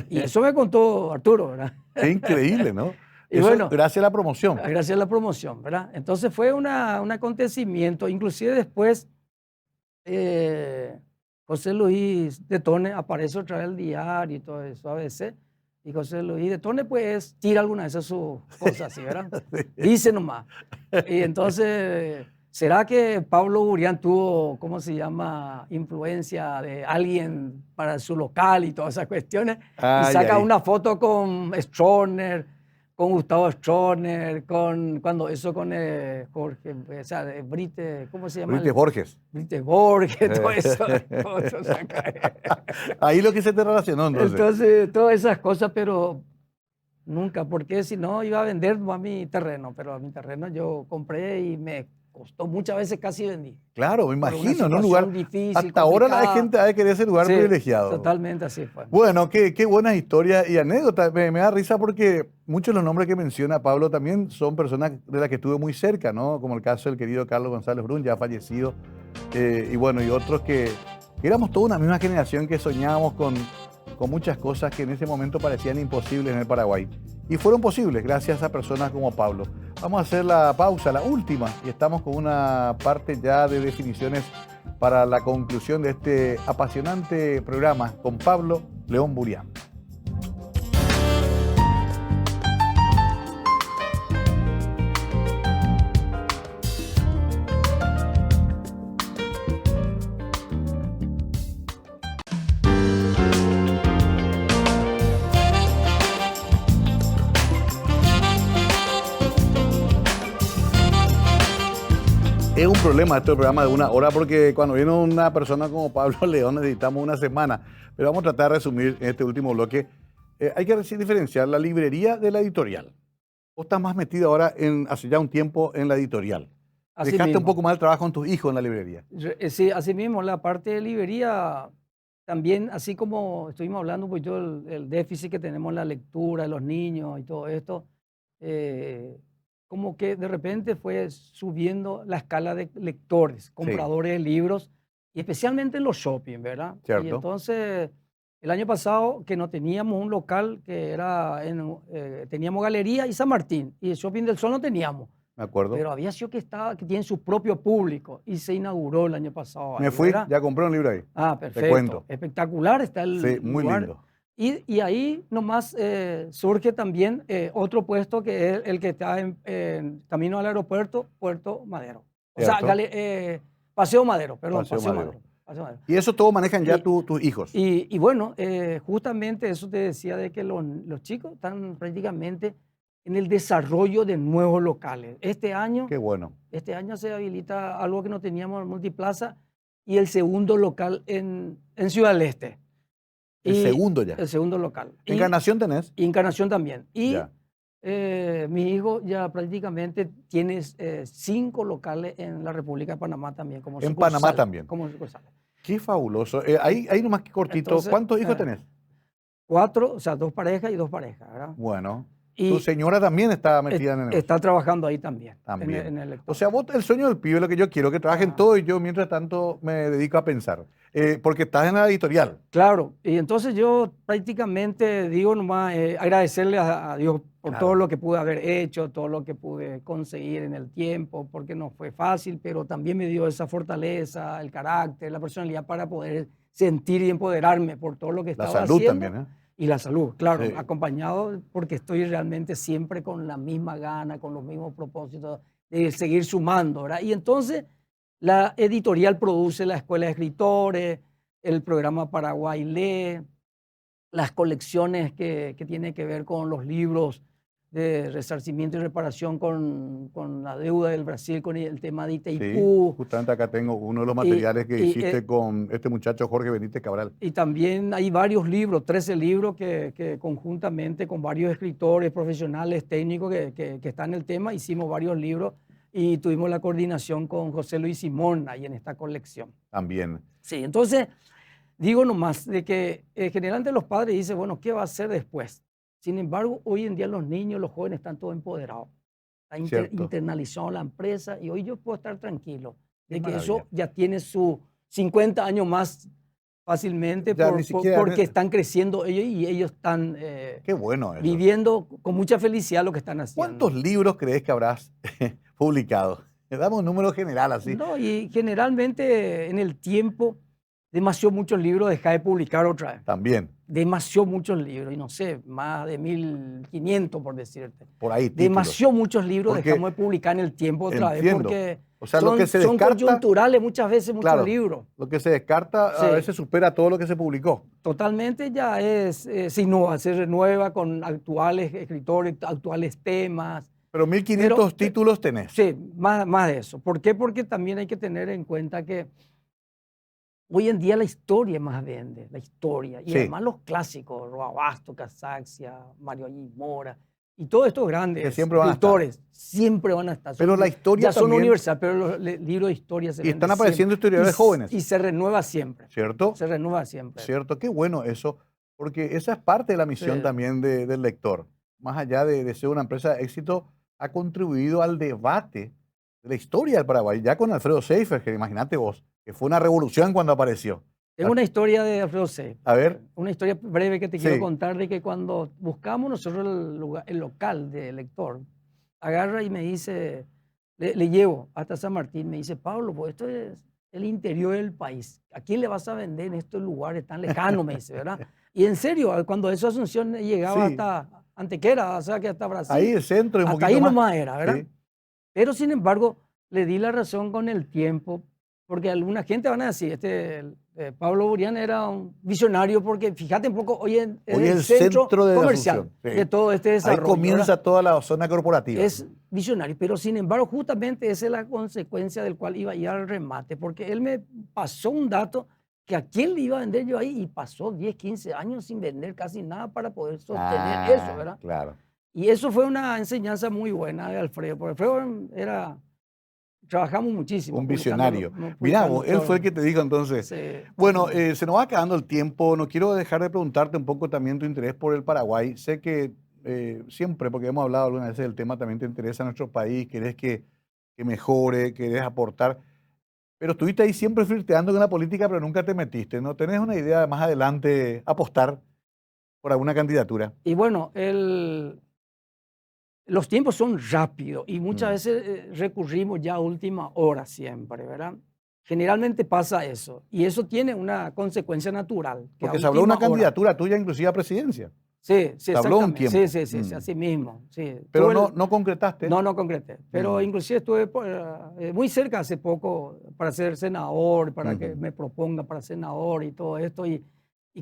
Y eso me contó Arturo, ¿verdad? Qué increíble, ¿no? Y eso, bueno, gracias a la promoción. Gracias a la promoción, ¿verdad? Entonces fue un acontecimiento, inclusive después José Luis de Tone aparece otra vez el diario y todo eso, ABC, y José Luis de Tone pues tira alguna de esas sus cosas así, ¿verdad? Dice nomás. Y entonces, ¿será que Pablo Burián tuvo, cómo se llama, influencia de alguien para su local y todas esas cuestiones? Y saca una foto con Stroessner, con Gustavo Stroessner, con Jorge, o sea, Brite, ¿cómo se llama? Brite Borges. Brite Borges, todo eso. Ahí lo que se te relacionó entonces. Entonces, todas esas cosas, pero nunca, porque si no iba a vender a mi terreno, pero a mi terreno yo compré y me costó, muchas veces casi vendí. Claro, me imagino, en un lugar difícil, hasta ahora la gente ha de querer ese lugar privilegiado. Totalmente así fue. Bueno, qué buenas historias y anécdotas. Me da risa porque muchos de los nombres que menciona Pablo también son personas de las que estuve muy cerca, ¿no? Como el caso del querido Carlos González Brun, ya fallecido, y bueno, y otros que éramos toda una misma generación que soñábamos con muchas cosas que en ese momento parecían imposibles en el Paraguay. Y fueron posibles gracias a personas como Pablo. Vamos a hacer la pausa, la última, y estamos con una parte ya de definiciones para la conclusión de este apasionante programa con Pablo León Burián. Es un problema este programa de una hora porque cuando viene una persona como Pablo León necesitamos una semana. Pero vamos a tratar de resumir en este último bloque. Hay que diferenciar la librería de la editorial. Vos estás más metido ahora hace ya un tiempo en la editorial. Así Dejaste mismo. un poco más el trabajo con tus hijos en la librería. Sí, así mismo, la parte de librería también, así como estuvimos hablando, pues yo el déficit que tenemos en la lectura de los niños y todo esto, como que de repente fue subiendo la escala de lectores, compradores de libros, y especialmente en los shopping, ¿verdad? Cierto. Y entonces, el año pasado, que no teníamos un local, que era, teníamos Galería y San Martín, y el Shopping del Sol no teníamos. Me acuerdo. Pero había sido que tiene su propio público, y se inauguró el año pasado. Me fui, ya compré un libro ahí. Ah, perfecto. Te cuento. Espectacular está el Sí, muy lugar. lindo. Y ahí nomás surge también otro puesto que es el que está en camino al aeropuerto, Puerto Madero. O sea, Paseo Madero, perdón, Paseo Madero. Y eso todo manejan ya tus hijos. Y bueno, justamente eso te decía de que los chicos están prácticamente en el desarrollo de nuevos locales. Este año, Qué bueno. Este año se habilita algo que no teníamos en Multiplaza y el segundo local en Ciudad del Este. El segundo ya. El segundo local. ¿Encarnación tenés? Encarnación también. Y ya. Mi hijo ya prácticamente tiene 5 locales en la República de Panamá también. Como en Panamá también. Como sucursal. Qué fabuloso. Ahí nomás que cortito. Entonces, ¿cuántos hijos tenés? 4, o sea, 2 parejas y 2 parejas, ¿verdad? Bueno. Y tu señora también está metida en el negocio. Está trabajando ahí también. También. En el o sea, vos, el sueño del pibe, lo que yo quiero, que trabajen todo y yo mientras tanto me dedico a pensar. Porque estás en la editorial. Claro. Y entonces yo prácticamente digo nomás agradecerle a Dios por todo lo que pude haber hecho, todo lo que pude conseguir en el tiempo, porque no fue fácil, pero también me dio esa fortaleza, el carácter, la personalidad para poder sentir y empoderarme por todo lo que estaba haciendo. La salud también, ¿eh? Y la salud, claro, acompañado porque estoy realmente siempre con la misma gana, con los mismos propósitos de seguir sumando, ¿verdad? Y entonces la editorial produce la Escuela de Escritores, el programa Paraguay Lee, las colecciones que tienen que ver con los libros de resarcimiento y reparación con la deuda del Brasil, con el tema de Sí, Itaipú. justamente acá tengo uno de los Y, materiales que y, hiciste eh, con este muchacho Jorge Benítez Cabral. y también hay varios libros, 13 libros que conjuntamente con varios escritores, profesionales, técnicos que están en el tema, hicimos varios libros y tuvimos la coordinación con José Luis Simón ahí en esta colección. También. Sí, entonces digo nomás de que generalmente los padres dicen, bueno, ¿qué va a hacer después? Sin embargo, hoy en día los niños, los jóvenes están todos empoderados. Está Cierto. internalizado la empresa y hoy yo puedo estar tranquilo Qué de que maravilla. eso ya tiene sus 50 años más fácilmente Ya ni siquiera... porque están creciendo ellos y ellos están Qué bueno eso. viviendo con mucha felicidad lo que están haciendo. ¿Cuántos libros crees que habrás publicado? Le damos un número general así. No, y generalmente en el tiempo, demasiado muchos libros dejé de publicar otra vez. También. Demasiado muchos libros, y no sé, más de 1500 por decirte. Por ahí títulos. Demasiado muchos libros Porque dejamos de publicar en el tiempo otra vez entiendo. porque O sea, lo que se son descarta, coyunturales muchas veces, muchos claro, libros. lo que se descarta Sí. a veces supera todo lo que se publicó. Totalmente ya se innova, se renueva con actuales escritores, actuales temas. Pero 1500 títulos tenés. Sí, más de eso. ¿Por qué? Porque también hay que tener en cuenta que hoy en día la historia más vende, la historia. Y Sí. además los clásicos, Roabasto, Casaxia, Mario Allí Mora, y todos estos grandes Que siempre van a escritores siempre van a estar. Pero la historia ya son también... universales, pero los libros de historia se Y venden están apareciendo siempre. historiadores jóvenes. Y se renueva siempre. ¿Cierto? Se renueva siempre. ¿Cierto? Qué bueno eso, porque esa es parte de la misión Sí. también del lector. Más allá de ser una empresa de éxito, ha contribuido al debate de la historia del Paraguay, ya con Alfredo Seifer, que imagínate vos, que fue una revolución cuando apareció. Tengo una historia de Alfredo C. A ver. Una historia breve que te Sí. quiero contar de que cuando buscamos nosotros el local de lector, agarra y me dice, le llevo hasta San Martín, me dice, Pablo, pues esto es el interior del país. ¿A quién le vas a vender en estos lugares tan lejanos? Me dice, ¿verdad? Y en serio, cuando eso Asunción llegaba Sí. hasta Antequera, o sea que hasta Brasil. Ahí el centro y un hasta poquito ahí más. nomás era, ¿verdad? Sí. Pero sin embargo, le di la razón con el tiempo, porque alguna gente van a decir, Pablo Burián era un visionario, porque fíjate un poco, hoy es el centro de comercial Asunción, sí. de todo este desarrollo. Ahí comienza ¿verdad? toda la zona corporativa. Es visionario, pero sin embargo, justamente esa es la consecuencia del cual iba a ir al remate, porque él me pasó un dato que a quién le iba a vender yo ahí y pasó 10, 15 años sin vender casi nada para poder sostener eso, ¿verdad? Claro. Y eso fue una enseñanza muy buena de Alfredo, porque Alfredo trabajamos muchísimo. Un visionario. publicando Mirá, vos, él todo. fue el que te dijo entonces. Sí. Bueno, se nos va acabando el tiempo. No quiero dejar de preguntarte un poco también tu interés por el Paraguay. Sé que siempre, porque hemos hablado algunas veces del tema, también te interesa nuestro país, querés que mejore, querés aportar. Pero estuviste ahí siempre flirteando con la política, pero nunca te metiste. ¿No tenés una idea de más adelante apostar por alguna candidatura? Y bueno, los tiempos son rápidos y muchas veces recurrimos ya a última hora siempre, ¿verdad? Generalmente pasa eso y eso tiene una consecuencia natural. que Porque a se habló de una última hora- candidatura tuya inclusive a presidencia. Sí, sí, se habló un exactamente. tiempo. Sí, sí, sí, así mismo. Sí. Pero Tuve no concretaste. No concreté. Pero inclusive estuve muy cerca hace poco para ser senador, para que me proponga para senador y todo esto. Y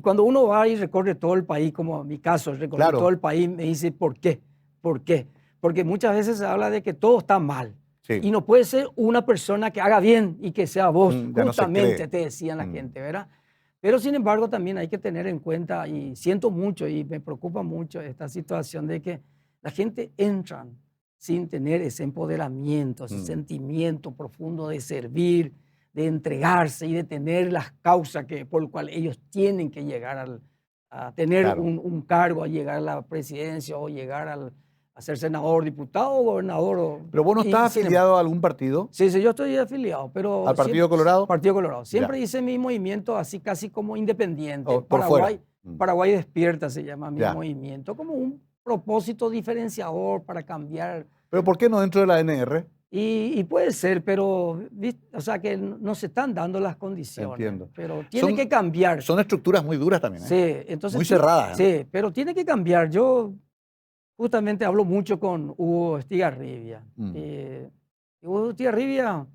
cuando uno va y recorre todo el país, como en mi caso, recorre Claro. todo el país, me dice, ¿por qué? ¿Por qué? Porque muchas veces se habla de que todo está mal. Sí. Y no puede ser una persona que haga bien y que sea vos, Ya no se justamente, cree. te decían la gente, ¿verdad? Pero sin embargo también hay que tener en cuenta, y siento mucho y me preocupa mucho esta situación de que la gente entra sin tener ese empoderamiento, ese sentimiento profundo de servir, de entregarse y de tener las causas por las cuales ellos tienen que llegar a tener Claro. un cargo, a llegar a la presidencia o llegar a ser senador, diputado o gobernador. Pero vos no Y estás sin afiliado a algún partido. Sí, sí, yo estoy afiliado, pero... ¿Al Partido Colorado? Partido Colorado. Siempre Ya. hice mi movimiento así casi como independiente. Oh, por fuera. Paraguay Despierta se llama mi Ya. movimiento, como un propósito diferenciador para cambiar. ¿Pero por qué no dentro de la ANR? Y puede ser, pero o sea que no se están dando las condiciones. Entiendo. Pero tiene Son- que cambiar. Son estructuras muy duras también. ¿eh? Sí, entonces... Muy cerradas. Sí, pero tiene que cambiar. Yo justamente hablo mucho con Hugo Estigarribia. Y Hugo Estigarribia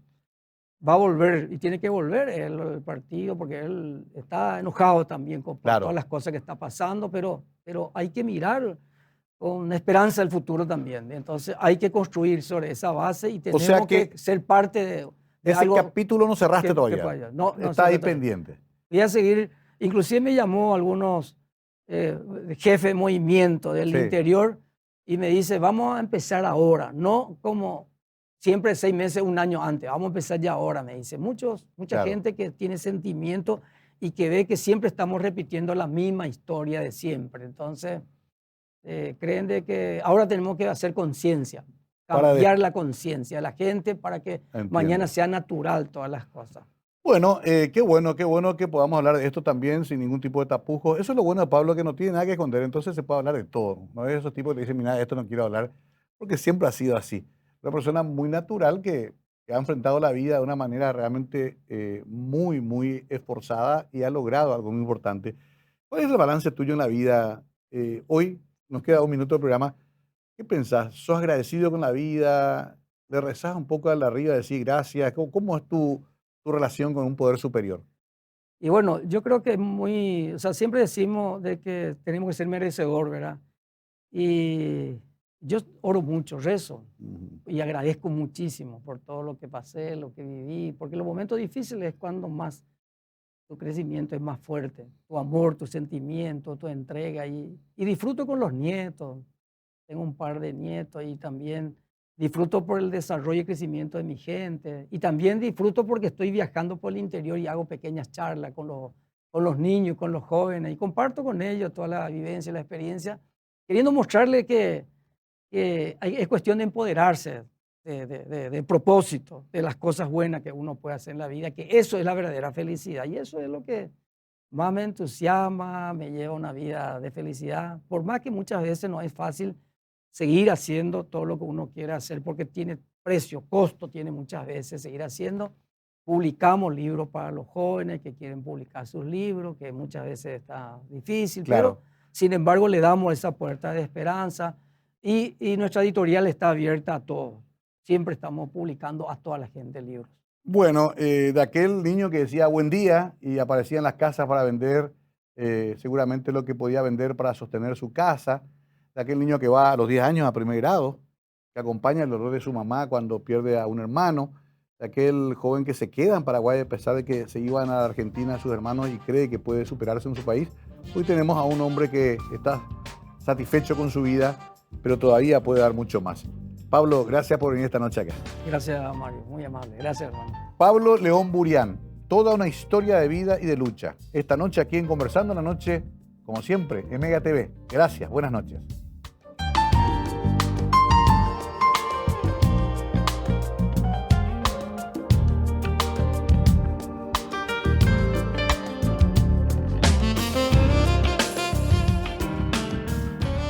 va a volver y tiene que volver el partido porque él está enojado también con Claro. todas las cosas que está pasando, pero hay que mirar con esperanza del futuro también. Entonces hay que construir sobre esa base y tenemos sea que ser parte de ese algo capítulo no cerraste todavía. No, Está ahí cerré todavía. pendiente. Voy a seguir, inclusive me llamó algunos jefes de movimiento del interior y me dice, vamos a empezar ahora, no como siempre 6 meses, un año antes, vamos a empezar ya ahora, me dice. Mucha gente que tiene sentimiento y que ve que siempre estamos repitiendo la misma historia de siempre. Entonces, creen de que ahora tenemos que hacer conciencia, cambiar la conciencia de la gente para que mañana sea natural todas las cosas. Bueno, qué bueno que podamos hablar de esto también sin ningún tipo de tapujos. Eso es lo bueno de Pablo, que no tiene nada que esconder, entonces se puede hablar de todo. No es esos tipos que dicen, mira, de esto no quiero hablar, porque siempre ha sido así. Una persona muy natural que ha enfrentado la vida de una manera realmente muy, muy esforzada y ha logrado algo muy importante. ¿Cuál es el balance tuyo en la vida? Hoy nos queda 1 minuto del programa. ¿Qué pensás? ¿Sos agradecido con la vida? ¿Le rezás un poco a la arriba de decir gracias? ¿Cómo es tu relación con un poder superior? Y bueno, yo creo que es muy, o sea, siempre decimos de que tenemos que ser merecedor, ¿verdad? Y yo oro mucho, rezo y agradezco muchísimo por todo lo que pasé, lo que viví, porque los momentos difíciles es cuando más tu crecimiento es más fuerte, tu amor, tu sentimiento, tu entrega y disfruto con los nietos. Tengo un par de nietos y también disfruto por el desarrollo y crecimiento de mi gente. Y también disfruto porque estoy viajando por el interior y hago pequeñas charlas con los niños, con los jóvenes y comparto con ellos toda la vivencia, la experiencia, queriendo mostrarles que es cuestión de empoderarse de propósito, de las cosas buenas que uno puede hacer en la vida, que eso es la verdadera felicidad. Y eso es lo que más me entusiasma, me lleva a una vida de felicidad, por más que muchas veces no es fácil seguir haciendo todo lo que uno quiere hacer porque tiene precio, costo, tiene muchas veces seguir haciendo. Publicamos libros para los jóvenes que quieren publicar sus libros, que muchas veces está difícil, pero sin embargo le damos esa puerta de esperanza y nuestra editorial está abierta a todos. Siempre estamos publicando a toda la gente libros. Bueno, de aquel niño que decía buen día y aparecía en las casas para vender seguramente lo que podía vender para sostener su casa, de aquel niño que va a los 10 años a primer grado, que acompaña el dolor de su mamá cuando pierde a un hermano, de aquel joven que se queda en Paraguay a pesar de que se iban a Argentina sus hermanos y cree que puede superarse en su país. Hoy tenemos a un hombre que está satisfecho con su vida, pero todavía puede dar mucho más. Pablo, gracias por venir esta noche acá. Gracias, Mario, muy amable. Gracias, hermano. Pablo León Burián, toda una historia de vida y de lucha. Esta noche aquí en Conversando en la Noche, como siempre, en Mega TV. Gracias, buenas noches.